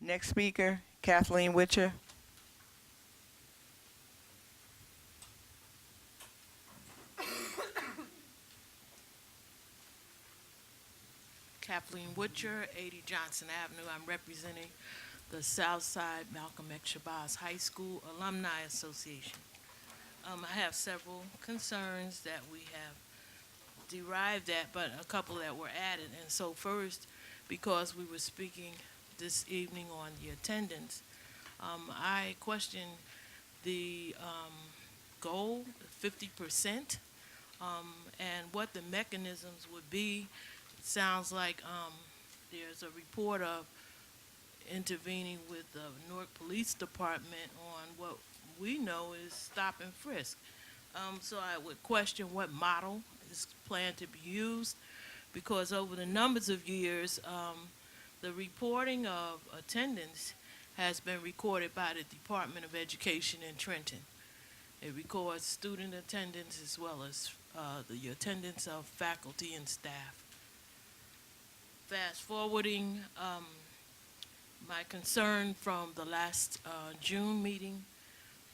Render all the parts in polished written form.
Next speaker, Kathleen Witcher. Kathleen Witcher, 80 Johnson Avenue. I'm representing the Southside Malcolm X Shabazz High School Alumni Association. I have several concerns that we have derived at, but a couple that were added. And so first, because we were speaking this evening on the attendance, I question the goal, 50%, and what the mechanisms would be. It sounds like there's a report of intervening with the Newark Police Department on what we know is stop and frisk. So I would question what model is planned to be used, because over the numbers of years, the reporting of attendance has been recorded by the Department of Education in Trenton. It records student attendance as well as the attendance of faculty and staff. Fast forwarding, my concern from the last June meeting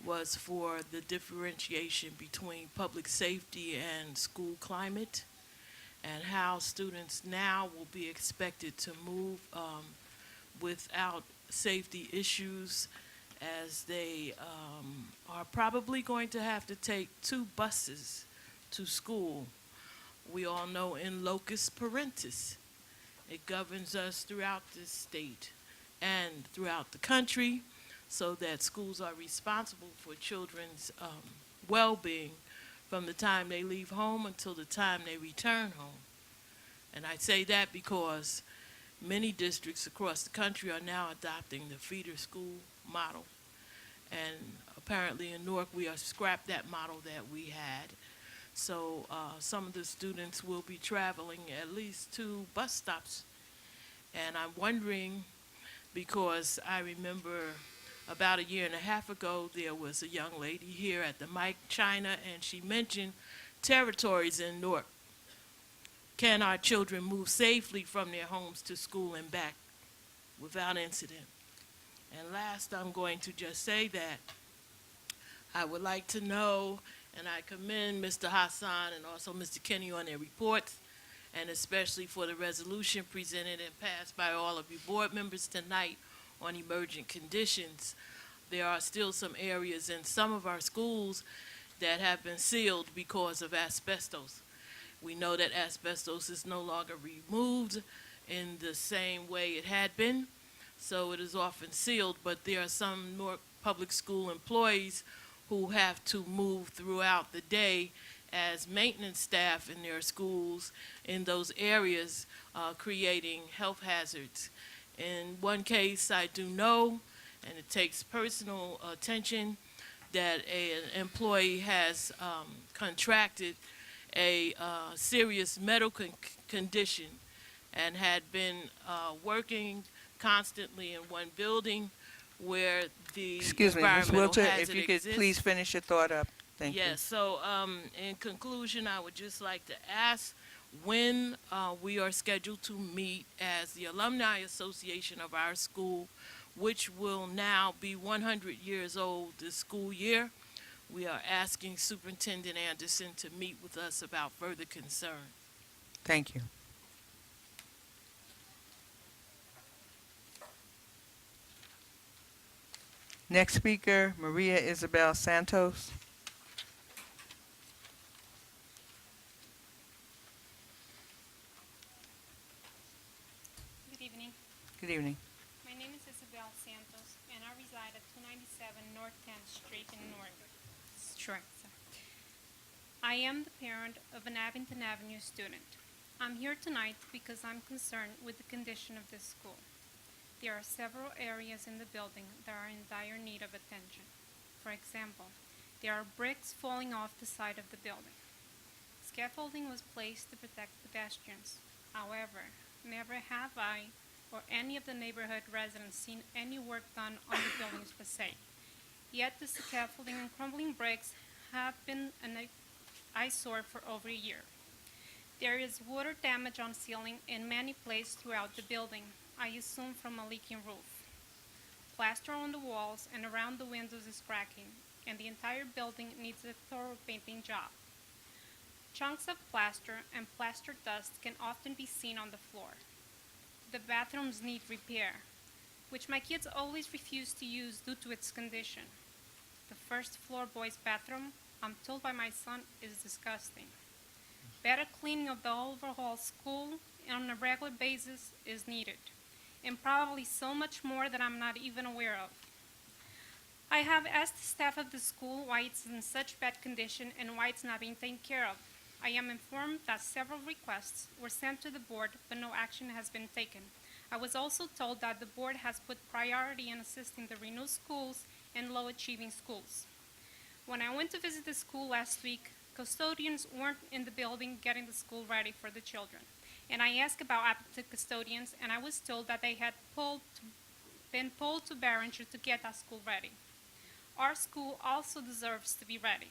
was for the differentiation between public safety and school climate, and how students now will be expected to move without safety issues, as they are probably going to have to take 2 buses to school. We all know in locus parentis, it governs us throughout this state and throughout the country, so that schools are responsible for children's well-being from the time they leave home until the time they return home. And I say that because many districts across the country are now adopting the feeder school model. And apparently in Newark, we are scrapped that model that we had. So some of the students will be traveling at least 2 bus stops. And I'm wondering, because I remember about 1.5 years ago, there was a young lady here at the Mike China, and she mentioned territories in Newark. Can our children move safely from their homes to school and back without incident? And last, I'm going to just say that I would like to know, and I commend Mr. Hassan and also Mr. Kenny on their reports, and especially for the resolution presented and passed by all of you board members tonight on emergent conditions. There are still some areas in some of our schools that have been sealed because of asbestos. We know that asbestos is no longer removed in the same way it had been, so it is often sealed, but there are some Newark public school employees who have to move throughout the day as maintenance staff in their schools in those areas, creating health hazards. In one case, I do know, and it takes personal attention, that an employee has contracted a serious medical condition and had been working constantly in one building where the Excuse me, Ms. environmental Wilcher, if hazard you could exists. please finish your thought up. Thank you. Yes, so in conclusion, I would just like to ask when we are scheduled to meet as the Alumni Association of our school, which will now be 100 years old this school year. We are asking Superintendent Anderson to meet with us about further concern. Thank you. Next speaker, Maria Isabel Santos. Good evening. Good evening. My name is Isabel Santos, and I reside at 297 North 10th Street in Newark. Sure. I am the parent of an Abington Avenue student. I'm here tonight because I'm concerned with the condition of this school. There are several areas in the building that are in dire need of attention. For example, there are bricks falling off the side of the building. Scaffolding was placed to protect pedestrians. However, never have I or any of the neighborhood residents seen any work done on the buildings per se. Yet the scaffolding and crumbling bricks have been an eyesore for over a year. There is water damage on ceiling in many places throughout the building, I assume from a leaking roof. plaster on the walls and around the windows is cracking, and the entire building needs a thorough painting job. Chunks of plaster and plaster dust can often be seen on the floor. The bathrooms need repair, which my kids always refuse to use due to its condition. The first floor boys' bathroom, I'm told by my son, is disgusting. Better cleaning of the overall school on a regular basis is needed, and probably so much more that I'm not even aware of. I have asked the staff of the school why it's in such bad condition and why it's not being taken care of. I am informed that several requests were sent to the board, but no action has been taken. I was also told that the board has put priority in assisting the renewed schools and low-achieving schools. When I went to visit the school last week, custodians weren't in the building getting the school ready for the children. And I asked about applicant custodians, and I was told that they had been pulled to Barringer to get that school ready. Our school also deserves to be ready.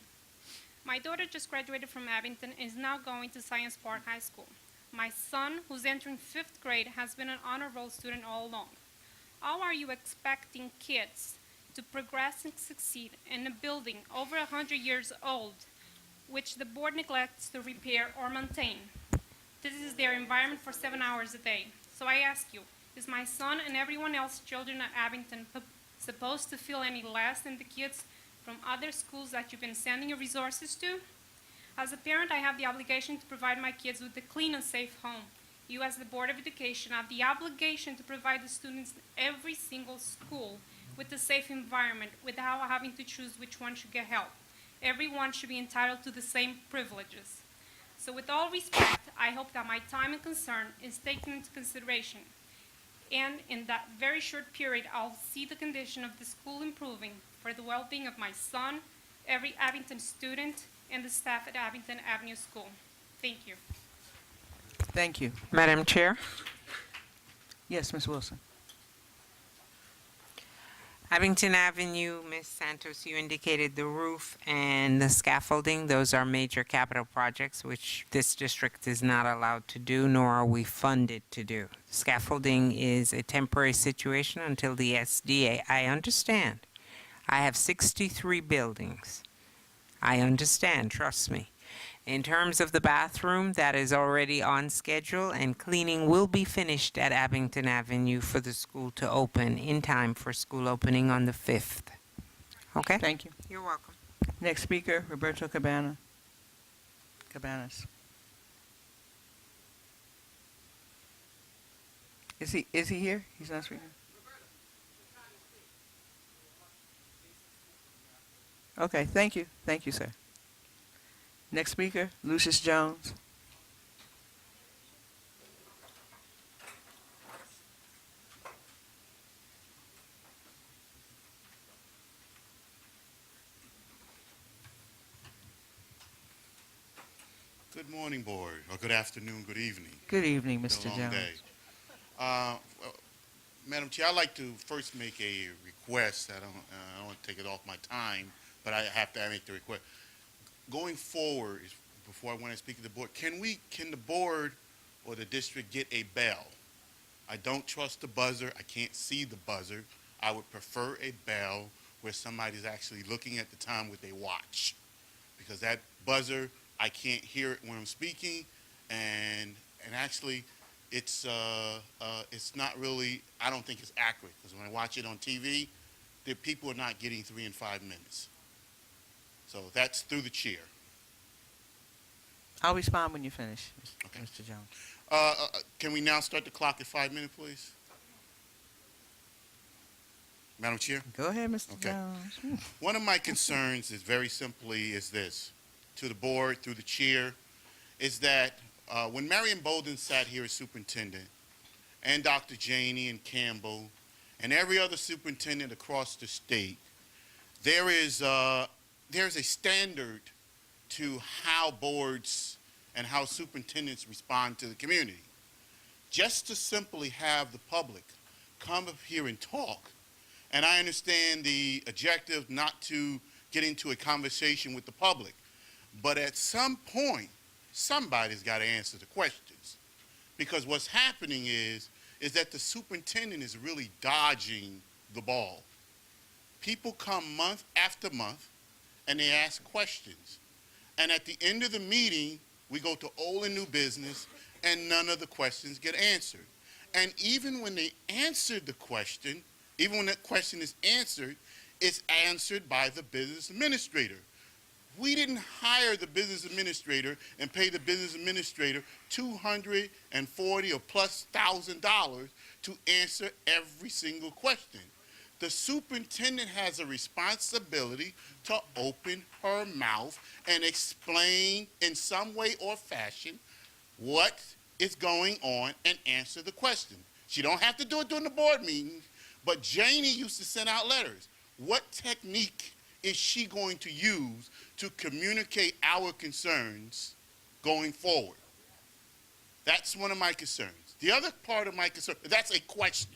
My daughter just graduated from Abington and is now going to Science Park High School. My son, who's entering 5th grade, has been an honor roll student all along. How are you expecting kids to progress and succeed in a building over 100 years old, which the board neglects to repair or maintain? This is their environment for 7 hours a day. So I ask you, is my son and everyone else children at Abington supposed to feel any less than the kids from other schools that you've been sending your resources to? As a parent, I have the obligation to provide my kids with a clean and safe home. You, as the Board of Education, have the obligation to provide the students in every single school with a safe environment without having to choose which one should get help. Everyone should be entitled to the same privileges. So with all respect, I hope that my time and concern is taken into consideration. And in that very short period, I'll see the condition of the school improving for the well-being of my son, every Abington student, and the staff at Abington Avenue School. Thank you. Thank you. Madam Chair, Yes, Ms. Wilson. Abington Avenue, Ms. Santos, you indicated the roof and the scaffolding. Those are major capital projects which this district is not allowed to do, nor are we funded to do. Scaffolding is a temporary situation until the SDA. I understand. I have 63 buildings. I understand, trust me. In terms of the bathroom, that is already on schedule, and cleaning will be finished at Abington Avenue for the school to open in time for school opening on the 5th. Okay? Thank you. You're welcome. Next speaker, Roberto Cabanas. Is he here? He's not speaking. Okay, thank you. Thank you, sir. Next speaker, Lucius Jones. Good morning, board, or good afternoon, good evening. Good evening, It's Mr. been a long Jones. day. Well, Madam Chair, I'd like to first make a request. I don't want to take it off my time, but I have to make the request. Going forward, before I want to speak to the board, can the board or the district get a bell? I don't trust the buzzer. I can't see the buzzer. I would prefer a bell where somebody's actually looking at the time with a watch, because that buzzer, I can't hear it when I'm speaking, and actually, it's not really. I don't think it's accurate, because when I watch it on TV, the people are not getting 3 and 5 minutes. So that's through the chair. I'll respond when you finish, Okay. Mr. Jones. Can we now start the clock at 5 minutes, please? Madam Chair? Go ahead, Mr. Okay. Jones. One of my concerns is very simply is this, to the board, through the chair, is that when Marion Bolden sat here as superintendent, and Dr. Janey and Campbell, and every other superintendent across the state, there's a standard to how boards and how superintendents respond to the community. Just to simply have the public come up here and talk, and I understand the objective not to get into a conversation with the public, but at some point, somebody's got to answer the questions. Because what's happening is that the superintendent is really dodging the ball. People come month after month and they ask questions. And at the end of the meeting, we go to old and new business and none of the questions get answered. And even when they answered the question, even when that question is answered, it's answered by the business administrator. We didn't hire the business administrator and pay the business administrator $240 or plus $1,000 to answer every single question. The superintendent has a responsibility to open her mouth and explain in some way or fashion what is going on and answer the question. She don't have to do it during the board meeting, but Janie used to send out letters. What technique is she going to use to communicate our concerns going forward? That's one of my concerns. The other part of my concern, that's a question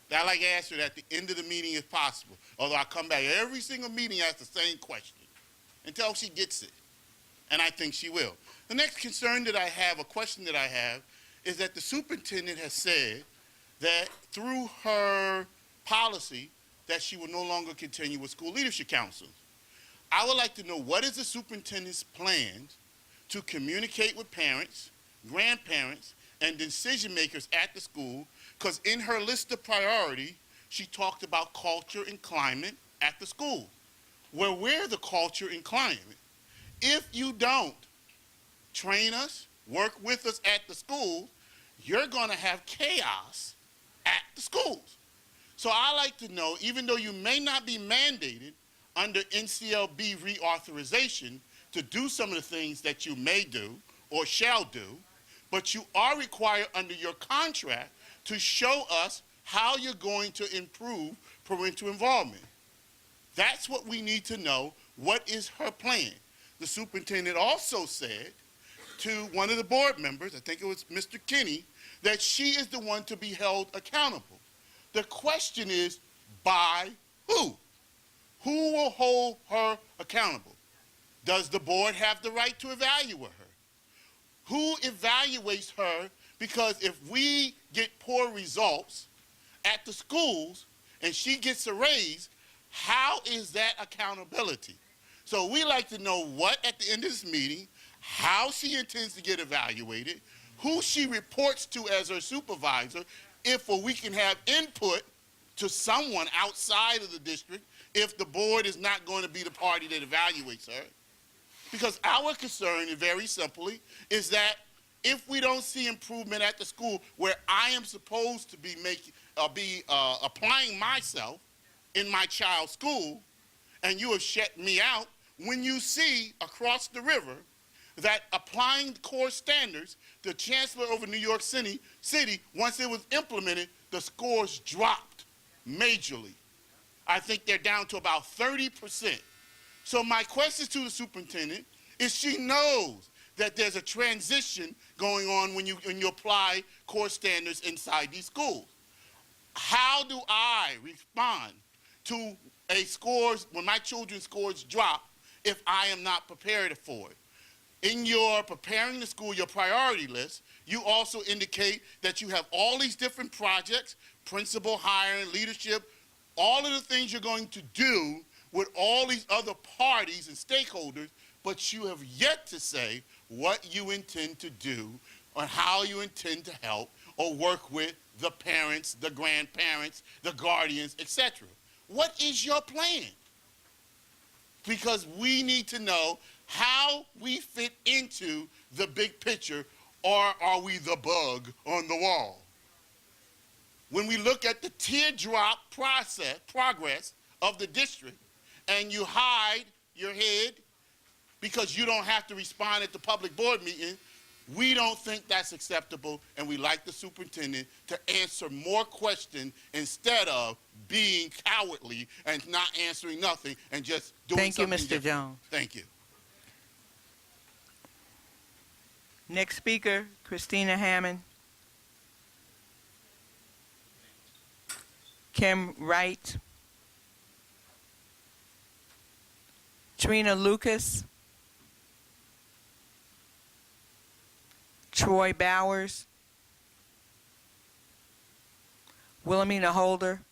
that I like answered at the end of the meeting if possible. Although I come back every single meeting ask the same question until she gets it. And I think she will. The next concern that I have, a question that I have, is that the superintendent has said that through her policy that she will no longer continue with school leadership councils. I would like to know what is the superintendent's plan to communicate with parents, grandparents, and decision makers at the school, because in her list of priority, she talked about culture and climate at the school. Well, we're the culture and climate. If you don't train us, work with us at the school, you're going to have chaos at the schools. So I like to know, even though you may not be mandated under NCLB reauthorization to do some of the things that you may do or shall do, but you are required under your contract to show us how you're going to improve parental involvement. That's what we need to know. What is her plan? The superintendent also said to one of the board members, I think it was Mr. Kinney, that she is the one to be held accountable. The question is, by who? Who will hold her accountable? Does the board have the right to evaluate her? Who evaluates her? Because if we get poor results at the schools and she gets a raise, how is that accountability? So we like to know what, at the end of this meeting, how she intends to get evaluated, who she reports to as her supervisor, if we can have input to someone outside of the district if the board is not going to be the party that evaluates her. Because our concern, very simply, is that if we don't see improvement at the school where I am supposed to be applying myself in my child's school, and you have shut me out, when you see across the river that applying core standards, the chancellor over New York City, once it was implemented, the scores dropped majorly. I think they're down to about 30%. So my question to the superintendent is, she knows that there's a transition going on when you apply core standards inside these schools. How do I respond to when my children's scores drop, if I am not prepared for it? In your preparing the school, your priority list, you also indicate that you have all these different projects, principal hiring, leadership, all of the things you're going to do with all these other parties and stakeholders, but you have yet to say what you intend to do or how you intend to help or work with the parents, the grandparents, the guardians, etc. What is your plan? Because we need to know how we fit into the big picture, or are we the bug on the wall? When we look at the teardrop progress of the district, and you hide your head because you don't have to respond at the public board meeting, we don't think that's acceptable, and we like the superintendent to answer more questions instead of being cowardly and not answering nothing and just doing Thank you, something Mr. different. Jones. Thank you. Next speaker, Christina Hammond. Kim Wright. Trina Lucas. Troy Bowers. Wilhelmina Holder.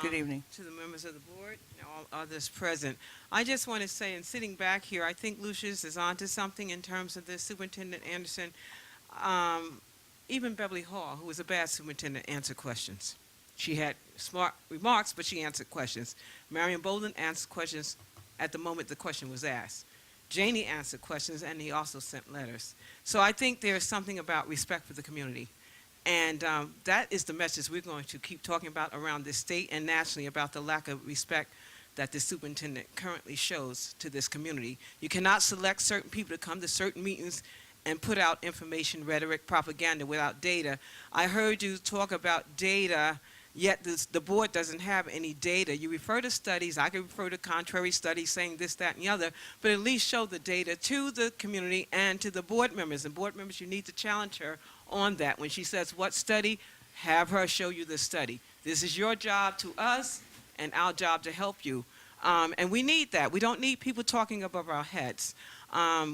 Good evening. To the members of the board and all others present. I just want to say, in sitting back here, I think Lucius is onto something in terms of this. Superintendent Anderson, even Beverly Hall, who was a bad superintendent, answered questions. She had smart remarks, but she answered questions. Marion Bolden answered questions at the moment the question was asked. Janie answered questions, and he also sent letters. So I think there's something about respect for the community. And that is the message we're going to keep talking about around this state and nationally, about the lack of respect that the superintendent currently shows to this community. You cannot select certain people to come to certain meetings and put out information, rhetoric, propaganda without data. I heard you talk about data, yet the board doesn't have any data. You refer to studies. I could refer to contrary studies saying this, that, and the other, but at least show the data to the community and to the board members. And board members, you need to challenge her on that. When she says what study, have her show you the study. This is your job to us and our job to help you. And we need that. We don't need people talking above our heads.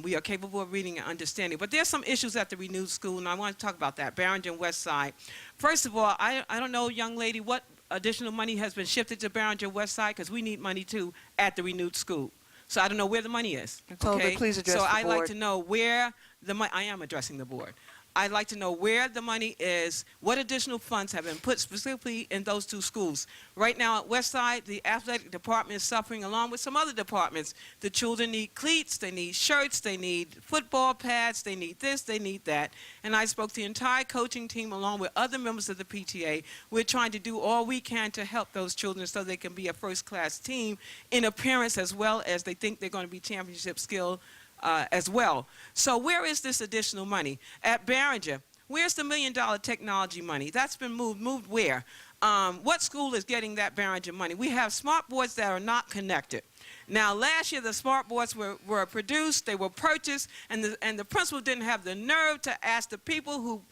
We are capable of reading and understanding. But there's some issues at the renewed school, and I want to talk about that. Barrington West Side. First of all, I don't know, young lady, what additional money has been shifted to Barrington West Side, because we need money, too, at the renewed school. So I don't know where the money is. Ms. Holder, please address so the I'd like board. to know where the money, I am addressing the board. I'd like to know where the money is, what additional funds have been put specifically in those two schools. Right now at Westside, the athletic department is suffering along with some other departments. The children need cleats, they need shirts, they need football pads, they need this, they need that. And I spoke to the entire coaching team along with other members of the PTA. We're trying to do all we can to help those children so they can be a first-class team in appearance, as well as they think they're going to be championship skill as well. So where is this additional money? At Barringer, where's the $1 million technology money? That's been moved. Moved where? What school is getting that Barringer money? We have smart boards that are not connected. Now, last year, the smart boards were produced, they were purchased, and the principal didn't have the nerve to ask the people who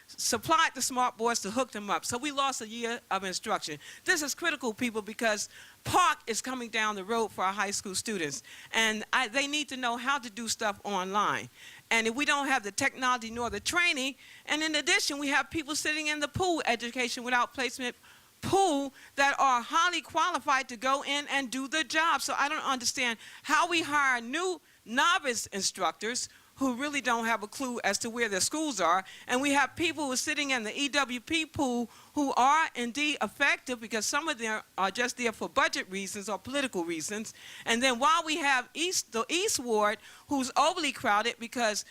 supplied the smart boards to hook them up. So we lost a year of instruction. This is critical, people, because Park is coming down the road for our high school students, and they need to know how to do stuff online. And if we don't have the technology nor the training, and in addition, we have people sitting in the pool education without placement pool that are highly qualified to go in and do the job. So I don't understand how we hire new novice instructors who really don't have a clue as to where their schools are. And we have people who are sitting in the EWP pool who are indeed effective, because some of them are just there for budget reasons or political reasons. And then while we have the East Ward, who's overly crowded because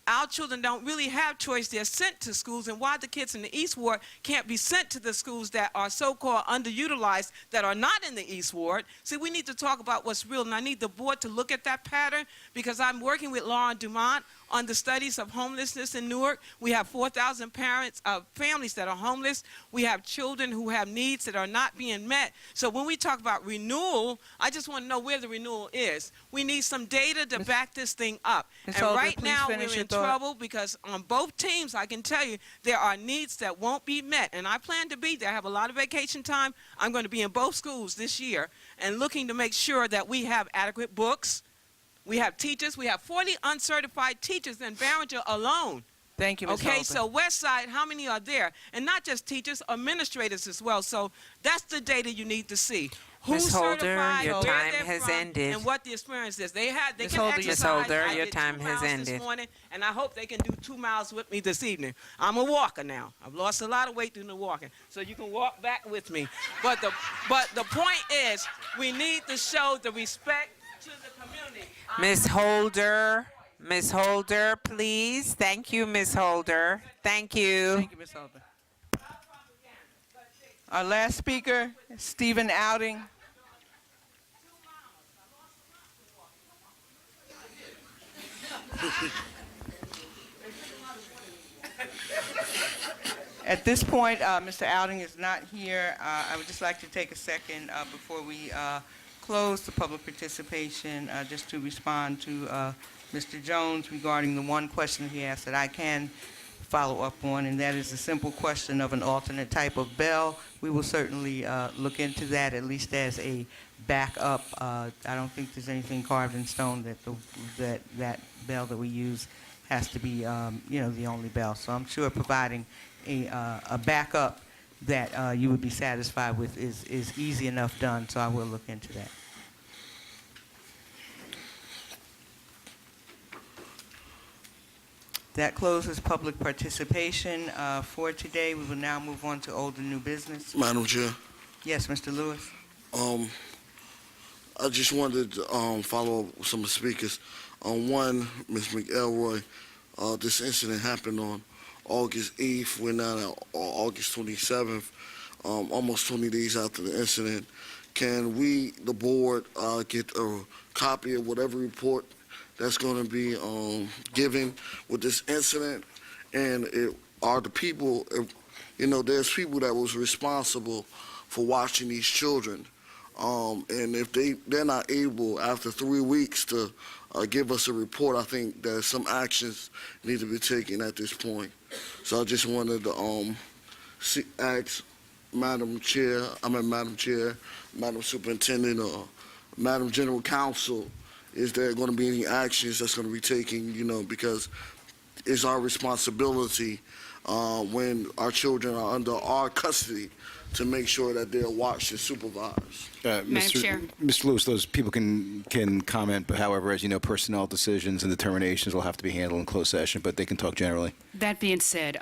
our children don't really have choice. They're sent to schools, and why the kids in the East Ward can't be sent to the schools that are so-called underutilized, that are not in the East Ward. See, we need to talk about what's real, and I need the board to look at that pattern, because I'm working with Lauren Dumont on the studies of homelessness in Newark. We have 4,000 families that are homeless. We have children who have needs that are not being met. So when we talk about renewal, I just want to know where the renewal is. We need some data to back this thing up. Ms. And Holder, right please now, finish we're your in thought. trouble because on both teams, I can tell you, there are needs that won't be met. And I plan to be there. I have a lot of vacation time. I'm going to be in both schools this year and looking to make sure that we have adequate books. We have teachers. We have 40 uncertified teachers in Barringer alone. Thank you, Ms. Okay, Holder. so West Side, how many are there? And not just teachers, administrators as well. So that's the data you need to see. Who's Ms. Holder, certified, your where time they're has from, ended. and what the experience is. They Ms. can Holder, exercise. Ms. Holder, I your did time 2 has miles ended. this morning, and I hope they can do 2 miles with me this evening. I'm a walker now. I've lost a lot of weight doing the walking, so you can walk back with me. But the point is, we need to show the respect to the community. Ms. Holder, please. Thank you, Ms. Holder. Thank you. Thank you, Ms. Holder. Our last speaker, Stephen Outing. At this point, Mr. Outing is not here. I would just like to take a second before we close the public participation just to respond to Mr. Jones regarding the one question he asked that I can follow up on, and that is the simple question of an alternate type of bell. We will certainly look into that, at least as a backup. I don't think there's anything carved in stone that that bell that we use has to be, the only bell. So I'm sure providing a backup that you would be satisfied with is easy enough done, so I will look into that. That closes public participation for today. We will now move on to old and new business. Madam Chair, Yes, Mr. Lewis. I just wanted to follow up with some of the speakers. On one, Ms. McElroy, this incident happened on August 8th. We're now at August 27th, almost 20 days after the incident. Can we, the board, get a copy of whatever report that's going to be given with this incident? And are the people, there's people that was responsible for watching these children. And if they're not able, after 3 weeks, to give us a report, I think that some actions need to be taken at this point. So I just wanted to ask Madam Chair, Madam Superintendent, or Madam General Counsel, is there going to be any actions that's going to be taken, because it's our responsibility when our children are under our custody to make sure that they're watched and supervised. Madam Chair. Mr. Lewis, those people can comment, but however, as you know, personnel decisions and determinations will have to be handled in closed session, but they can talk generally. That being said,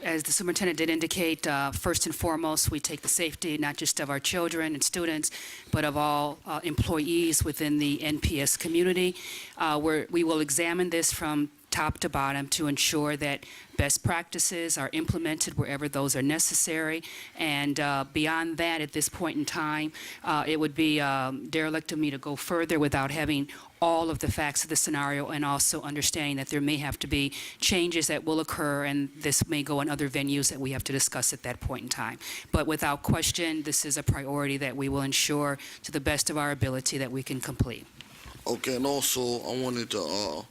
as the superintendent did indicate, first and foremost, we take the safety not just of our children and students, but of all employees within the NPS community. We will examine this from top to bottom to ensure that best practices are implemented wherever those are necessary. And beyond that, at this point in time, it would be derelict of me to go further without having all of the facts of the scenario and also understanding that there may have to be changes that will occur, and this may go in other venues that we have to discuss at that point in time. But without question, this is a priority that we will ensure to the best of our ability that we can complete. Okay, and also I wanted to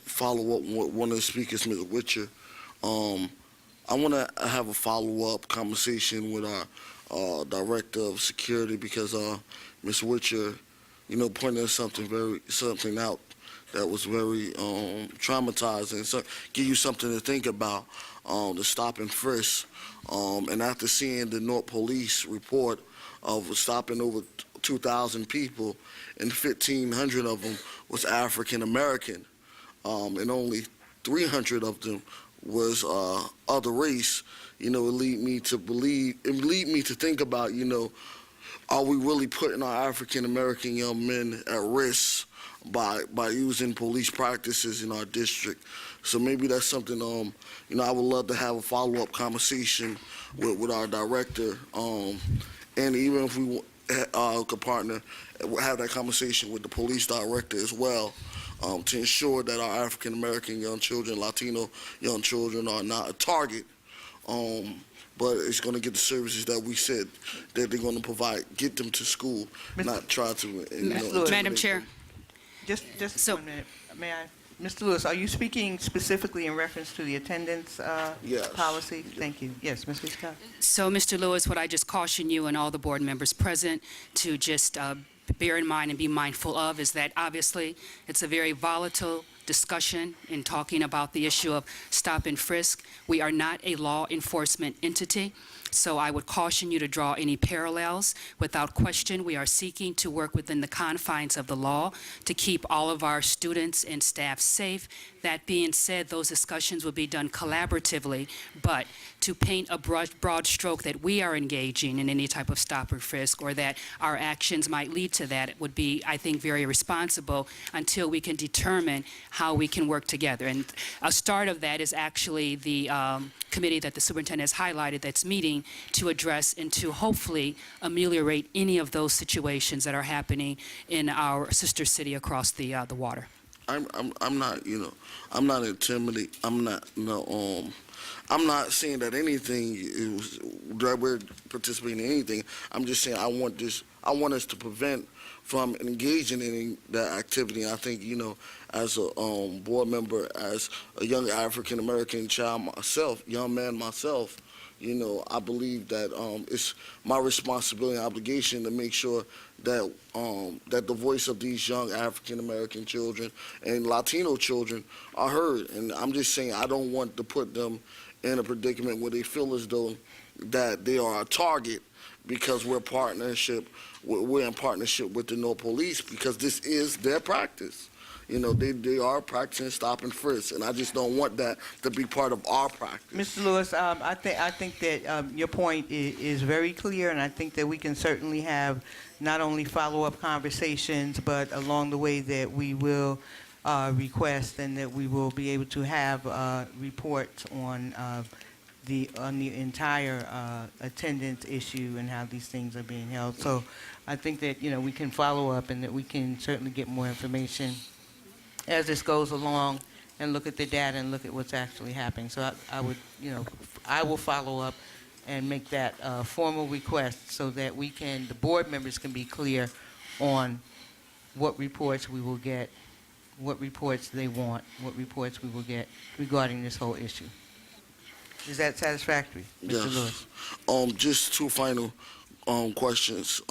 follow up with one of the speakers, Ms. Witcher. I want to have a follow-up conversation with our Director of Security, because Ms. Witcher, pointed something out that was very traumatizing. So give you something to think about, the stop and frisk. And after seeing the Newark Police report of stopping over 2,000 people, and 1,500 of them was African American, and only 300 of them was other race, it lead me to think about, are we really putting our African American young men at risk by using police practices in our district? So maybe that's something, I would love to have a follow-up conversation with our director, and even if we could partner, have that conversation with the police director as well, to ensure that our African American young children, Latino young children are not a target, but it's going to get the services that we said that they're going to provide, get them to school, not try to. Madam Chair. Just So- 1 minute. May I? Mr. Lewis, are you speaking specifically in reference to the attendance Yes. policy? Thank you. Yes, Ms. Scott. So, Mr. Lewis, would I just caution you and all the board members present to just bear in mind and be mindful of is that obviously it's a very volatile discussion in talking about the issue of stop and frisk. We are not a law enforcement entity, so I would caution you to draw any parallels. Without question, we are seeking to work within the confines of the law to keep all of our students and staff safe. That being said, those discussions will be done collaboratively, but to paint a broad stroke that we are engaging in any type of stop or frisk or that our actions might lead to that, it would be, I think, very irresponsible until we can determine how we can work together. And a start of that is actually the committee that the superintendent has highlighted that's meeting to address and to hopefully ameliorate any of those situations that are happening in our sister city across the water. I'm not, I'm not intimidated. I'm not saying that anything is, that we're participating in anything. I'm just saying I want us to prevent from engaging in that activity. I think, as a board member, as a young African American child myself, young man myself, I believe that it's my responsibility and obligation to make sure that that the voice of these young African American children and Latino children are heard. And I'm just saying I don't want to put them in a predicament where they feel as though that they are a target because we're in partnership with the No Police, because this is their practice. They are practicing stop and frisk, and I just don't want that to be part of our practice. Mr. Lewis, I think that your point is very clear, and I think that we can certainly have not only follow-up conversations, but along the way that we will request and that we will be able to have reports on the entire attendance issue and how these things are being held. So I think that we can follow up and that we can certainly get more information as this goes along and look at the data and look at what's actually happening. So I will follow up and make that formal request so that the board members can be clear on what reports we will get, what reports they want, what reports we will get regarding this whole issue. Is that satisfactory, Mr. Yes. Lewis? Just two final questions.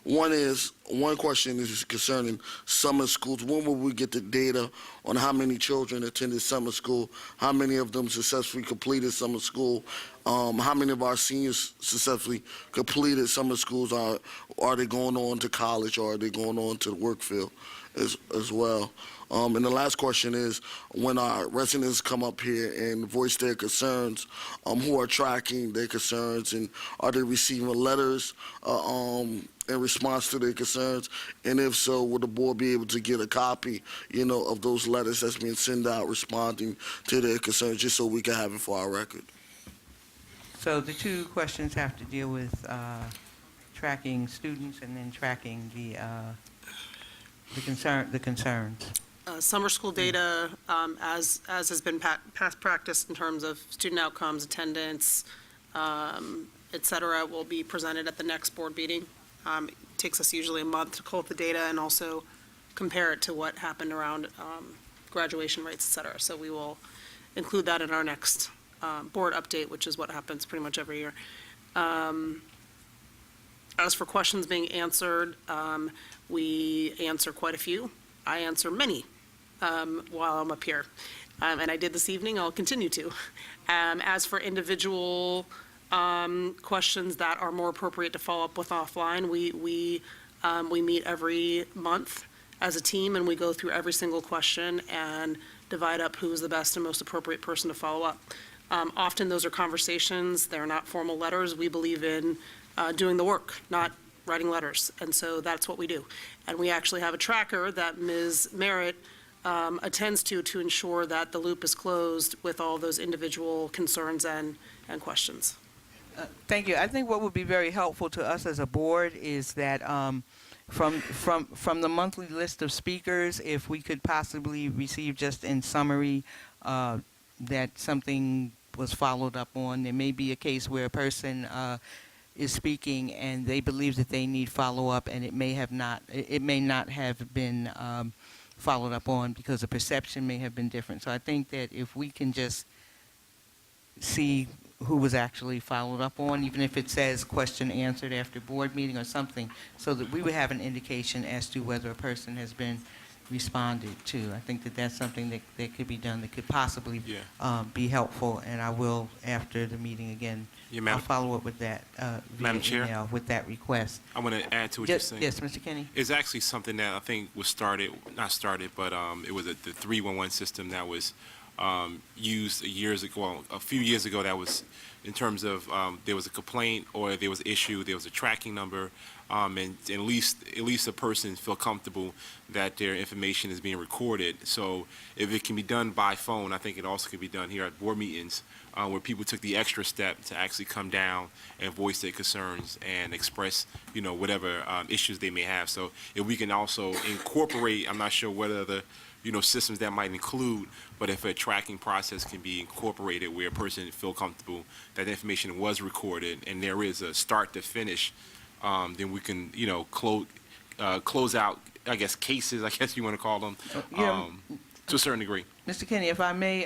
One question is concerning summer schools. When will we get the data on how many children attended summer school? How many of them successfully completed summer school? How many of our seniors successfully completed summer schools? Are they going on to college, or are they going on to the work field as well? And the last question is, when our residents come up here and voice their concerns, who are tracking their concerns, and are they receiving letters in response to their concerns? And if so, will the board be able to get a copy, of those letters that's being sent out responding to their concerns, just so we can have it for our record? So the two questions have to deal with tracking students and then tracking the concerns. Summer school data, as has been past practice in terms of student outcomes, attendance, et cetera, will be presented at the next board meeting. It takes us usually a month to collect the data and also compare it to what happened around graduation rates, et cetera. So we will include that in our next board update, which is what happens pretty much every year. As for questions being answered, we answer quite a few. I answer many while I'm up here. And I did this evening, I'll continue to. As for individual questions that are more appropriate to follow up with offline, we meet every month as a team, and we go through every single question and divide up who's the best and most appropriate person to follow up. Often those are conversations, they're not formal letters. We believe in doing the work, not writing letters, and so that's what we do. And we actually have a tracker that Ms. Merritt attends to ensure that the loop is closed with all those individual concerns and questions. Thank you. I think what would be very helpful to us as a board is that from the monthly list of speakers, if we could possibly receive just in summary that something was followed up on. There may be a case where a person is speaking and they believe that they need follow-up, and it may not have been followed up on because the perception may have been different. So I think that if we can just see who was actually followed up on, even if it says question answered after board meeting or something, so that we would have an indication as to whether a person has been responded to. I think that that's something that could be done that could possibly be helpful, and I will, after the meeting again, I'll follow up with that Madam via Chair? email with that request. I want to add to what you're saying. Yes, Mr. Kenny. It's actually something that I think was not started, but it was the 311 system that was used a few years ago. That was in terms of there was a complaint or there was an issue, there was a tracking number, and at least a person feel comfortable that their information is being recorded. So if it can be done by phone, I think it also can be done here at board meetings, where people took the extra step to actually come down and voice their concerns and express, whatever issues they may have. So if we can also incorporate, I'm not sure what other, systems that might include, but if a tracking process can be incorporated where a person feel comfortable that the information was recorded and there is a start to finish, then we can, close out, I guess, cases, I guess you want to call them. To a certain degree. Mr. Kenny, if I may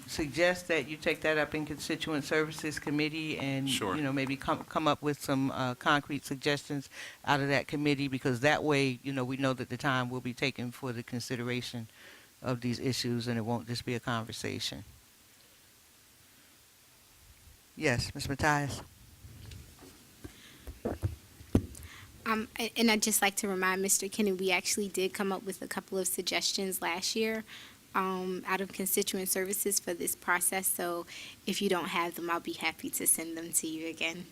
suggest that you take that up in Constituent Services Committee and, Sure. maybe come up with some concrete suggestions out of that committee, because that way, we know that the time will be taken for the consideration of these issues and it won't just be a conversation. Yes, Ms. Matthias? And I'd just like to remind Mr. Kenny, we actually did come up with a couple of suggestions last year out of constituent services for this process. So if you don't have them, I'll be happy to send them to you again.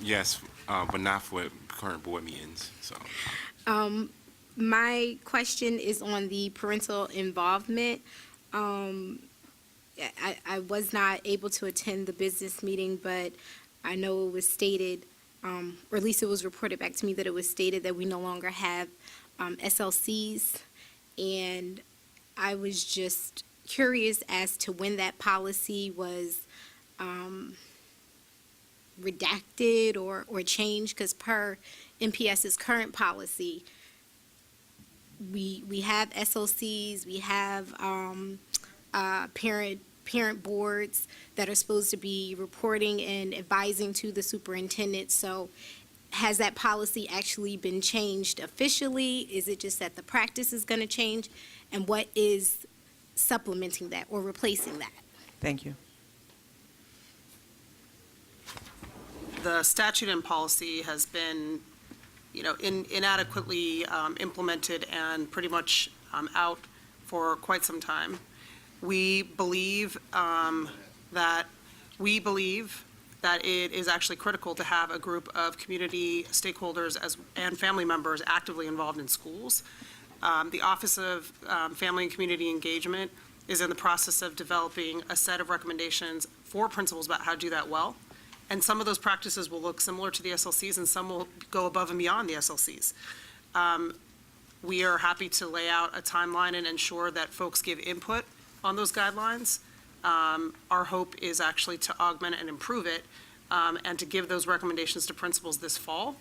Yes, but not for current board meetings, so. My question is on the parental involvement. I was not able to attend the business meeting, but I know it was stated, or at least it was reported back to me that it was stated that we no longer have SLCs. And I was just curious as to when that policy was redacted or changed, because per NPS's current policy, we have SLCs, we have parent boards that are supposed to be reporting and advising to the superintendent. So has that policy actually been changed officially? Is it just that the practice is going to change? And what is supplementing that or replacing that? Thank you. The statute and policy has been, inadequately implemented and pretty much out for quite some time. We believe that it is actually critical to have a group of community stakeholders and family members actively involved in schools. The Office of Family and Community Engagement is in the process of developing a set of recommendations for principals about how to do that well. And some of those practices will look similar to the SLCs, and some will go above and beyond the SLCs. We are happy to lay out a timeline and ensure that folks give input on those guidelines. Our hope is actually to augment and improve it, and to give those recommendations to principals this fall,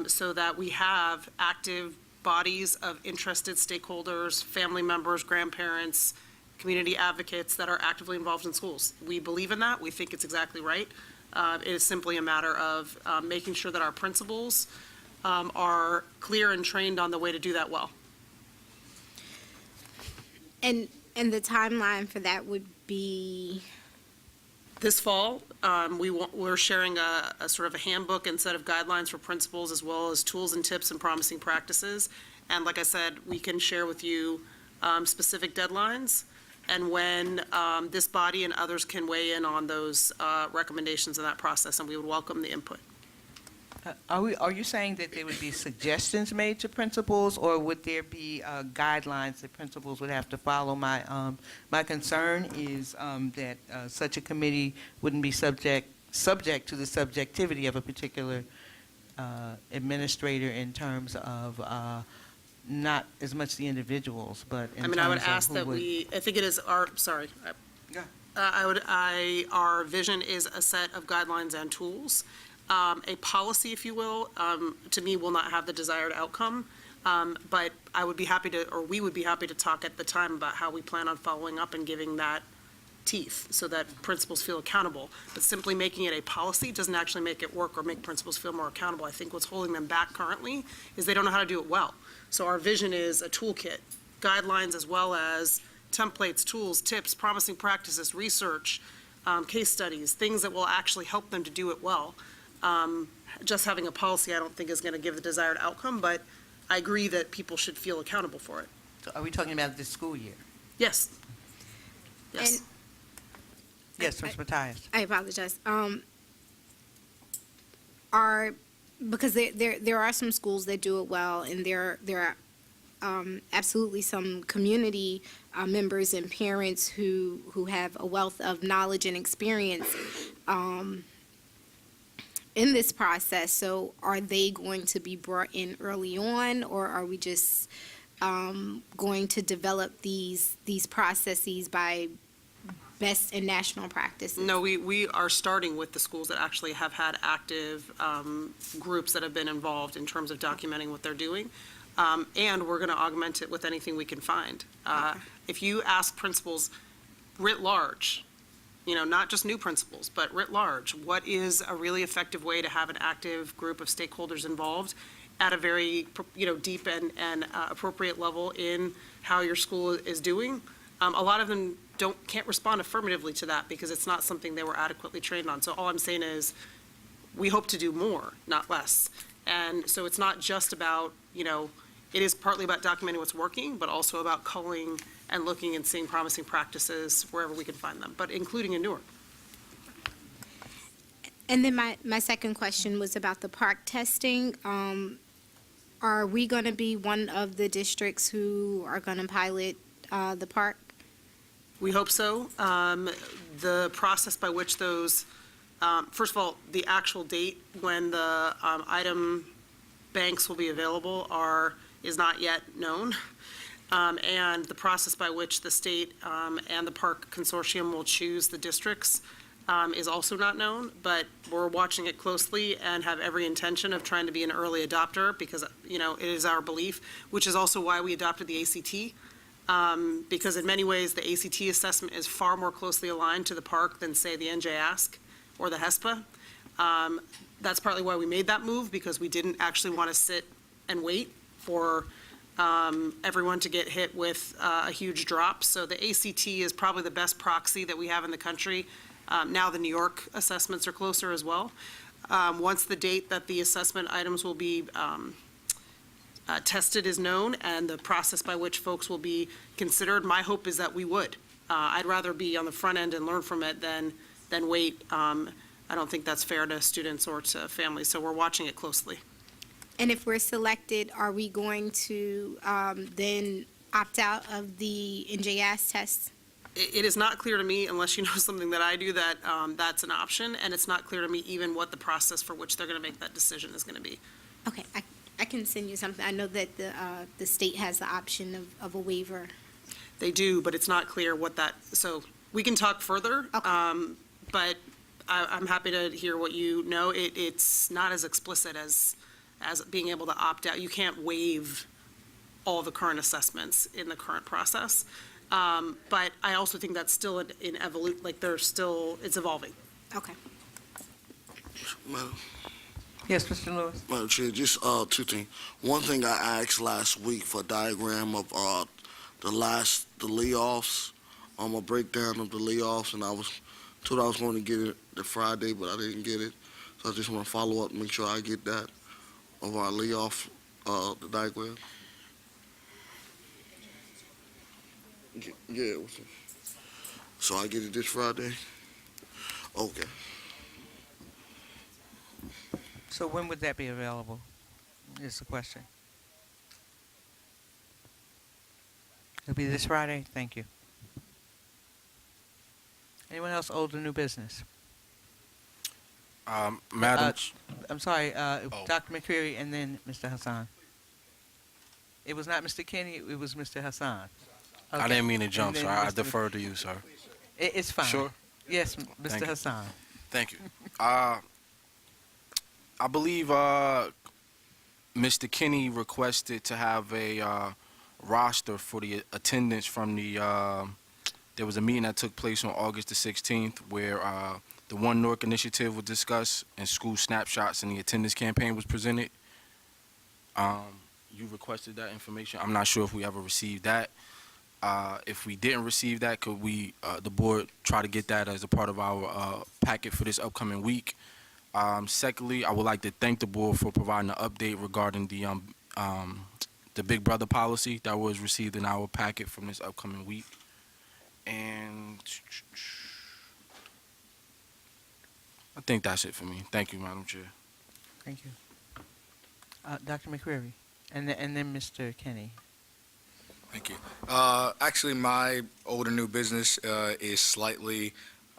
so that we have active bodies of interested stakeholders, family members, grandparents, community advocates that are actively involved in schools. We believe in that. We think it's exactly right. It is simply a matter of making sure that our principals are clear and trained on the way to do that well. And the timeline for that would be? This fall, we're sharing a sort of a handbook and set of guidelines for principals, as well as tools and tips and promising practices. And like I said, we can share with you specific deadlines and when this body and others can weigh in on those recommendations in that process, and we would welcome the input. Are you saying that there would be suggestions made to principals, or would there be guidelines that principals would have to follow? My concern is that such a committee wouldn't be subject to the subjectivity of a particular administrator in terms of not as much the individuals, but in terms of I would ask who that would- I think it is our, sorry. Yeah. Our vision is a set of guidelines and tools. A policy, if you will, to me will not have the desired outcome. But I would be happy to, or we would be happy to talk at the time about how we plan on following up and giving that teeth so that principals feel accountable. But simply making it a policy doesn't actually make it work or make principals feel more accountable. I think what's holding them back currently is they don't know how to do it well. So our vision is a toolkit, guidelines as well as templates, tools, tips, promising practices, research, case studies, things that will actually help them to do it well. Just having a policy, I don't think is going to give the desired outcome, but I agree that people should feel accountable for it. So are we talking about this school year? Yes. Yes. And Yes, Ms. Matthias. I apologize. Because there are some schools that do it well, and there are absolutely some community members and parents who have a wealth of knowledge and experience in this process. So are they going to be brought in early on, or are we just going to develop these processes by best in national practices? No, we are starting with the schools that actually have had active groups that have been involved in terms of documenting what they're doing. And we're going to augment it with anything we can find. If you ask principals writ large, not just new principals, but writ large, what is a really effective way to have an active group of stakeholders involved at a very, deep and appropriate level in how your school is doing? A lot of them can't respond affirmatively to that because it's not something they were adequately trained on. So all I'm saying is, we hope to do more, not less. And so it's not just about, it is partly about documenting what's working, but also about culling and looking and seeing promising practices wherever we can find them, but including in Newark. And then my second question was about the park testing. Are we going to be one of the districts who are going to pilot the park? We hope so. The process by which those, first of all, the actual date when the item banks will be available is not yet known. And the process by which the state and the park consortium will choose the districts is also not known, but we're watching it closely and have every intention of trying to be an early adopter because, it is our belief, which is also why we adopted the ACT. Because in many ways, the ACT assessment is far more closely aligned to the park than, say, the NJ Ask or the HESPA. That's partly why we made that move, because we didn't actually want to sit and wait for everyone to get hit with a huge drop. So the ACT is probably the best proxy that we have in the country. Now the New York assessments are closer as well. Once the date that the assessment items will be tested is known and the process by which folks will be considered, my hope is that we would. I'd rather be on the front end and learn from it than wait. I don't think that's fair to students or to families, so we're watching it closely. And if we're selected, are we going to then opt out of the NJS test? It is not clear to me, unless you know something that I do, that that's an option, and it's not clear to me even what the process for which they're going to make that decision is going to be. Okay, I can send you something. I know that the state has the option of a waiver. They do, but it's not clear what that, so we can talk further. Okay. But I'm happy to hear what you know. It's not as explicit as being able to opt out. You can't waive all the current assessments in the current process. But I also think that's still in it's evolving. Okay. Madam, Yes, Mr. Lewis. Madam Chair, just two things. One thing I asked last week for a diagram of the layoffs, a breakdown of the layoffs, and I was told I was going to get it the Friday, but I didn't get it. So I just want to follow up and make sure I get that of our layoff, the diagram. Yeah. So I get it this Friday? Okay. So when would that be available, is the question. It'll be this Friday? Thank you. Anyone else old or new business? Madam, I'm sorry, Dr. McCreary and then Mr. Hassan. It was not Mr. Kenny, it was Mr. Hassan. I Okay. didn't mean to jump, And sir. then I Mr. defer to you, sir. It's fine. Sure? Yes, Thank Mr. you. Hassan. Thank you. I believe Mr. Kinney requested to have a roster for the attendance from there was a meeting that took place on August the 16th where the One Newark initiative was discussed and school snapshots and the attendance campaign was presented. You requested that information. I'm not sure if we ever received that. If we didn't receive that, could we, the board, try to get that as a part of our packet for this upcoming week? Secondly, I would like to thank the board for providing an update regarding the Big Brother policy that was received in our packet from this upcoming week. And I think that's it for me. Thank you, Madam Chair. Thank you. Dr. McCreary, and then Mr. Kenny. Thank you. Actually, my old and new business is slightly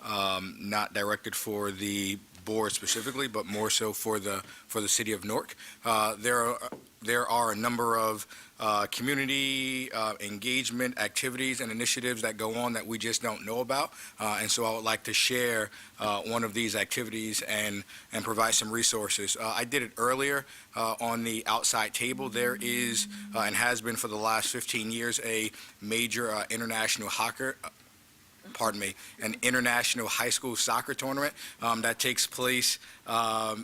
not directed for the board specifically, but more so for the city of Newark. There are a number of community engagement activities and initiatives that go on that we just don't know about. And so I would like to share one of these activities and provide some resources. I did it earlier on the outside table. There is, and has been for the last 15 years, a major international an international high school soccer tournament that takes place for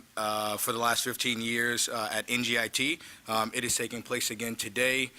the last 15 years at NGIT. It is taking place again today